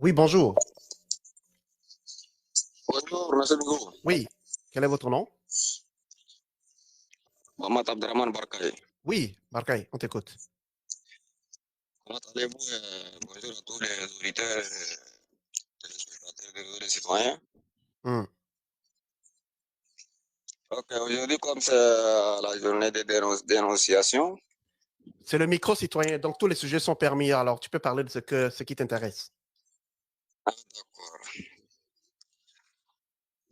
Oui, bonjour. Bonjour, monsieur Bigo. Oui, quel est votre nom? Mohamed Abdraman Barkaï. Oui, Barkay, on t'écoute. Comment allez-vous? Bonjour à tous les auditeurs et téléspectateurs de réseau des citoyens. Hmm. Ok, aujourd'hui, comme c'est la journée de dénonciation, C'est le micro citoyen, donc tous les sujets sont permis, alors tu peux parler de ce qui t'intéresse. d'accord.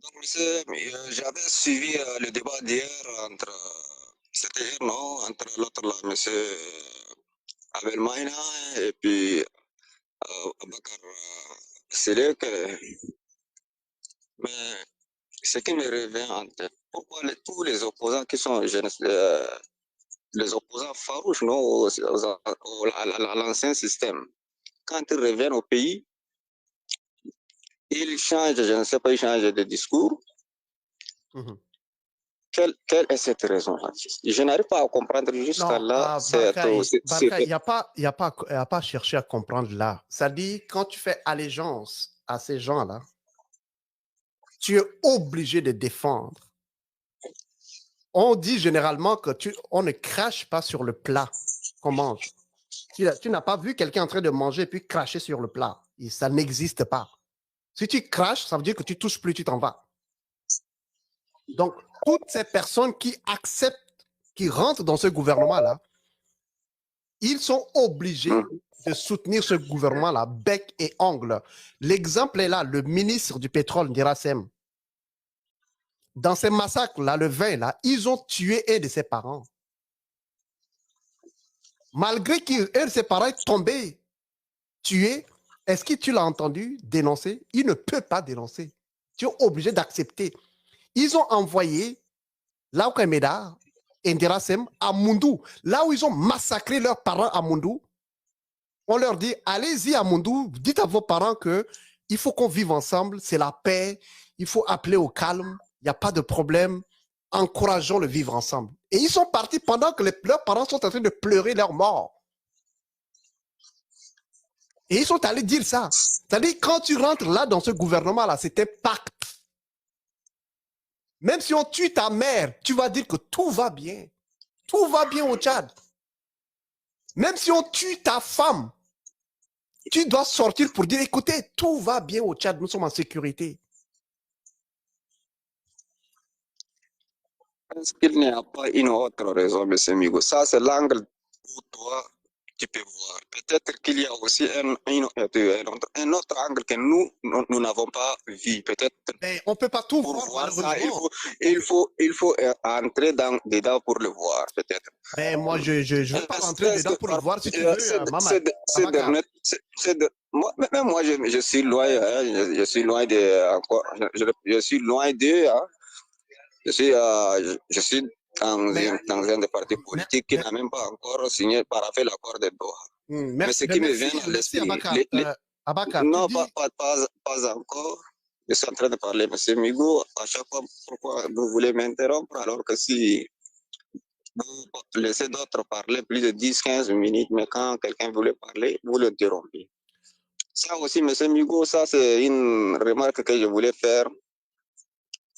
Donc, monsieur, j'avais suivi le débat d'hier entre, c'était hier, non, entre l'autre là, monsieur Abel Maïna et puis Abakar Selek. Mais ce qui me revient en tête, pourquoi tous les opposants qui sont jeunes, les opposants farouches non, à l'ancien système, quand ils reviennent au pays, ils changent, je ne sais pas, ils changent de discours. Mhm. Quelle est cette raison? Je n'arrive pas à comprendre jusqu'à Non, là. Barkay, il n'y a pas, y a pas, y a pas à chercher à comprendre là. Ça dit, quand tu fais allégeance à ces gens-là, tu es obligé de défendre. On dit généralement que on ne crache pas sur le plat qu'on mange. Tu n'as pas vu quelqu'un en train de manger et puis cracher sur le plat. Et ça n'existe pas. Si tu craches, ça veut dire que tu touches plus, tu t'en vas. Donc, toutes ces personnes qui acceptent, qui rentrent dans ce gouvernement-là, ils sont obligés de soutenir ce gouvernement-là, bec et ongle. L'exemple est là, le ministre du pétrole, Ndirasem. Dans ces massacres-là, le 20, là, ils ont tué un de ses parents. Malgré qu'un de ses parents est tombé, tué, est-ce que tu l'as entendu dénoncer? Il ne peut pas dénoncer. Tu es obligé d'accepter. Ils ont envoyé Lauka Medar, Indirasem, à Mundou, là où ils ont massacré leurs parents à Mundou. On leur dit, allez-y à Mundou, dites à vos parents que il faut qu'on vive ensemble, c'est la paix, il faut appeler au calme, il n'y a pas de problème, encourageons le vivre ensemble. Et ils sont partis pendant que leurs parents sont en train de pleurer leur mort. Et ils sont allés dire ça. C'est-à-dire, quand tu rentres là dans ce gouvernement-là, c'était pacte. Même si on tue ta mère, tu vas dire que tout va bien. Tout va bien au Tchad. Même si on tue ta femme, tu dois sortir pour dire, écoutez, tout va bien au Tchad, nous sommes en sécurité. Est-ce qu'il n'y a pas une autre raison, monsieur Migo? Ça, c'est l'angle où toi, tu peux voir. Peut-être qu'il y a aussi un autre angle que nous n'avons pas vu. Peut-être Mais on ne peut pas tout pour voir, voir ça, malheureusement. il faut entrer dedans pour le voir, peut-être. Mais moi, je ne veux pas rentrer Est-ce dedans que pour le voir, si tu veux, Maman, ces Abakar. derniers, moi, même moi, je suis loin, hein, je suis loin de, encore, je suis loin de, hein, je suis Mais, dans un des partis mais, politiques qui mais, n'a même pas encore signé, paraphé l'accord de Doha. Mais ce merci, qui me vient à merci, l'esprit, Abakar. Abakar, tu non, dis, pas encore. Je suis en train de parler, monsieur Migo. À chaque fois, pourquoi vous voulez m'interrompre alors que si vous laissez d'autres parler plus de 10 15 minutes, mais quand quelqu'un voulait parler, vous l'interrompez. Ça aussi, monsieur Migo, ça c'est une remarque que je voulais faire.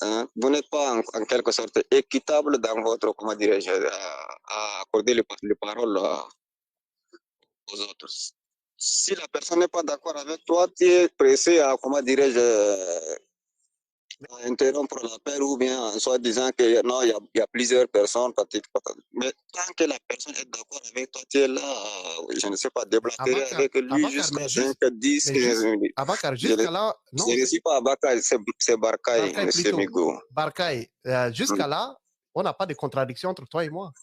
Hein. Vous n'êtes pas en quelque sorte équitable dans votre, comment dirais-je, à accorder les paroles aux autres. Si la personne n'est pas d'accord avec toi, tu es pressé à, comment dirais-je, interrompre l'appel ou bien en soi disant que non, il y a plusieurs personnes. Mais tant que la personne est d'accord avec toi, tu es là, je ne sais pas, déblatérer avec lui Abakar, jusqu'à 5, 10, 15 minutes. Abakar, Je ne, jusqu'à là, non, je ne suis pas Abaka, c'est Barkaï, Barkay monsieur plutôt. Migo. Barkay, jusqu'à là, on n'a pas de contradiction entre toi et moi.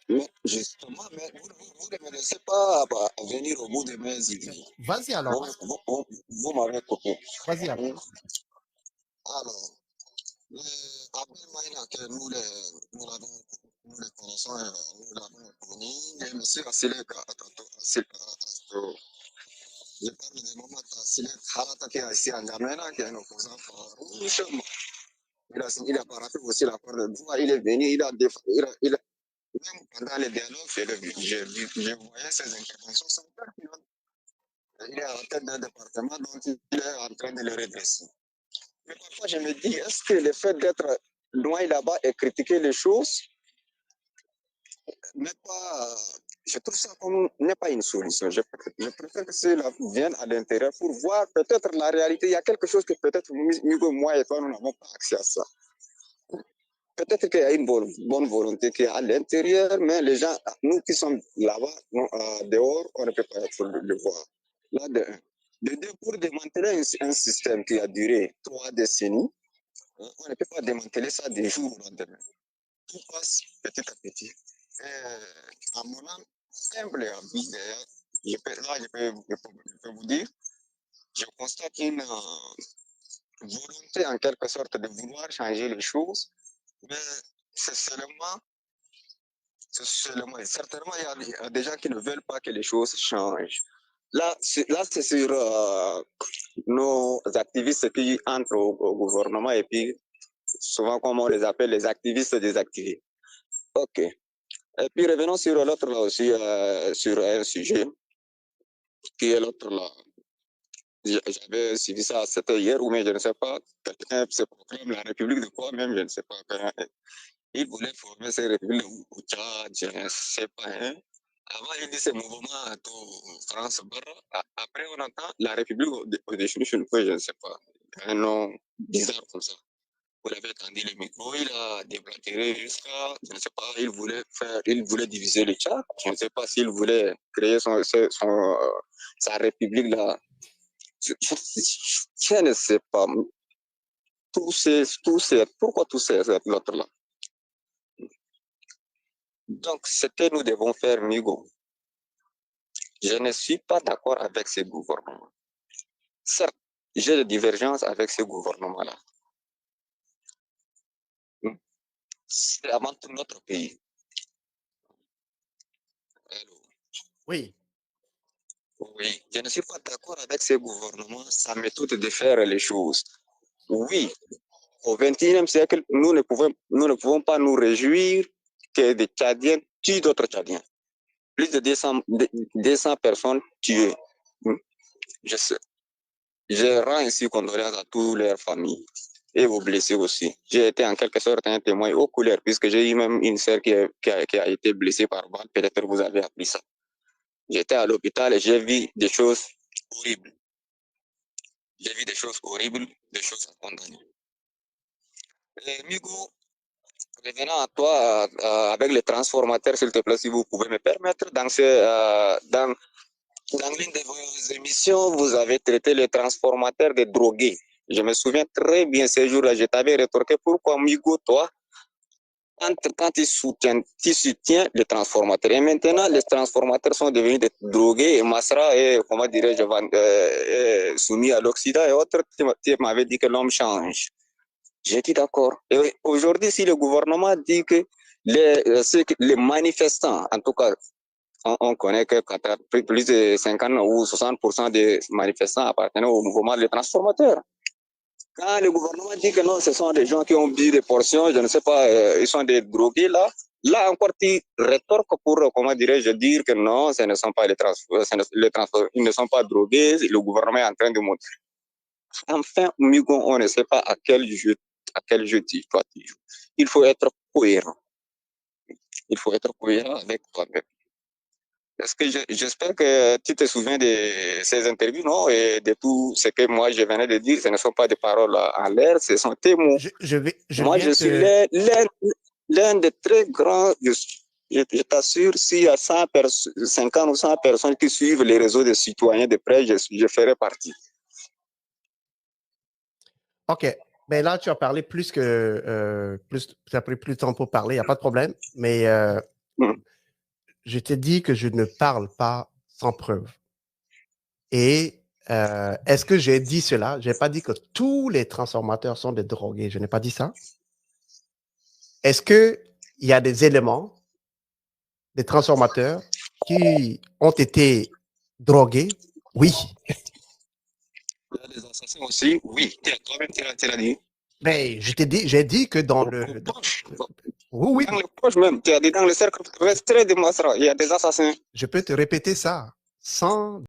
Mais justement, mais vous ne me laissez pas venir au bout de mes idées. Vas-y Vous, alors, vous m'avez coupé. vas-y alors. Alors, Abdel Maïna, que nous les connaissons, nous l'avons connu, et M. Assilek, je parle de Mohamed Assilek Harata qui est ici en Gamena, qui est un opposant farouche. Il a paraffé aussi l'accord de Doha, il est venu, même pendant les dialogues, je voyais ses interventions, sont pertinentes. Il est à la tête d'un département dont il est en train de le redresser. Mais parfois, je me dis, est-ce que le fait d'être loin là-bas et critiquer les choses n'est pas. Je trouve ça comme n'est pas une solution. Je préfère que cela vienne à l'intérieur pour voir peut-être la réalité. Il y a quelque chose que peut-être moi et toi, nous n'avons pas accès à ça. Peut-être qu'il y a une bonne volonté qui est à l'intérieur, mais les gens, nous qui sommes là-bas, dehors, on ne peut pas être le voir. Là, de un. De deux, pour démanteler un système qui a duré 3 décennies, on ne peut pas démanteler ça des jours au lendemain. Tout passe petit à petit. À mon âme, simple et je peux vous dire, je constate une volonté en quelque sorte de vouloir changer les choses, mais c'est seulement, certainement, il y a des gens qui ne veulent pas que les choses changent. Là, c'est sur nos activistes qui entrent au gouvernement et puis souvent, comme on les appelle, les activistes désactivés. OK. Et puis revenons sur l'autre là aussi, sur un sujet qui est l'autre là. J'avais suivi ça, c'était hier, ou mais je ne sais pas, quelqu'un se proclame la République de quoi même, je ne sais pas. Il voulait former ces républiques au Tchad, je ne sais pas. Hein. Avant, il dit ce mouvement à France. Après, on entend la République au déchenu, je ne sais pas. Un nom bizarre comme ça. Vous l'avez tendu le micro, il a déblatéré jusqu'à, je ne sais pas, il voulait diviser le Tchad. Je ne sais pas s'il voulait créer sa république là. Je ne sais pas. Pourquoi tous ces l'autre là? Donc, ce que nous devons faire, Migo, je ne suis pas d'accord avec ce gouvernement. Certes, j'ai des divergences avec ce gouvernement-là. C'est avant tout notre pays. Allô? Oui. Oui, je ne suis pas d'accord avec ce gouvernement, sa méthode de faire les choses. Oui, au XXIe siècle, nous ne pouvons pas nous réjouir que des Tchadiens tuent d'autres Tchadiens. Plus de 200 personnes tuées. Je sais. Je rends ainsi condoléances à toutes leurs familles et aux blessés aussi. J'ai été en quelque sorte un témoin oculaire puisque j'ai eu même une sœur qui a été blessée par balle. Peut-être que vous avez appris ça. J'étais à l'hôpital et j'ai vu des choses horribles. J'ai vu des choses horribles, des choses à condamner. Migo, revenant à toi avec les transformateurs, s'il te plaît, si vous pouvez me permettre, dans l'une de vos émissions, vous avez traité les transformateurs des drogués. Je me souviens très bien ces jours-là, je t'avais rétorqué pourquoi, Migo, toi, quand tu soutiens les transformateurs. Et maintenant, les transformateurs sont devenus des drogués et Masra est, comment dirais-je, soumis à l'Occident et autres. Tu m'avais dit que l'homme change. J'ai dit d'accord. Et aujourd'hui, si le gouvernement dit que les manifestants, en tout cas, on connaît que plus de 50 ou 60% des manifestants appartenaient au mouvement des transformateurs. Quand le gouvernement dit que non, ce sont des gens qui ont bu des portions, je ne sais pas, ils sont des drogués là. Là encore, tu rétorques pour, comment dirais-je, dire que non, ce ne sont pas les transformateurs, ils ne sont pas drogués, le gouvernement est en train de montrer. Enfin, Migo, on ne sait pas à quel jeu toi tu joues. Il faut être cohérent. Il faut être cohérent avec toi-même. Est-ce que j'espère que tu te souviens de ces interviews, non? Et de tout ce que moi je venais de dire, ce ne sont pas des paroles en l'air, ce sont tes mots. Moi, je suis l'un des très grands. Je t'assure, s'il y a 50 ou 100 personnes qui suivent les réseaux de citoyens de près, je ferai partie. OK. Mais là, tu as parlé plus que. Tu as pris plus de temps pour parler, il n'y a pas de problème. Mais je t'ai dit que je ne parle pas sans preuve. Et est-ce que j'ai dit cela? Je n'ai pas dit que tous les transformateurs sont des drogués. Je n'ai pas dit ça. Est-ce qu'il y a des éléments, des transformateurs qui ont été drogués? Oui. Il y a des assassins aussi, oui. Toi-même, tu l'as dit. Mais j'ai dit que dans le. Oui. Dans les proches même, tu as dit dans le cercle restreint de Masra, il y a des assassins. Je peux te répéter ça sans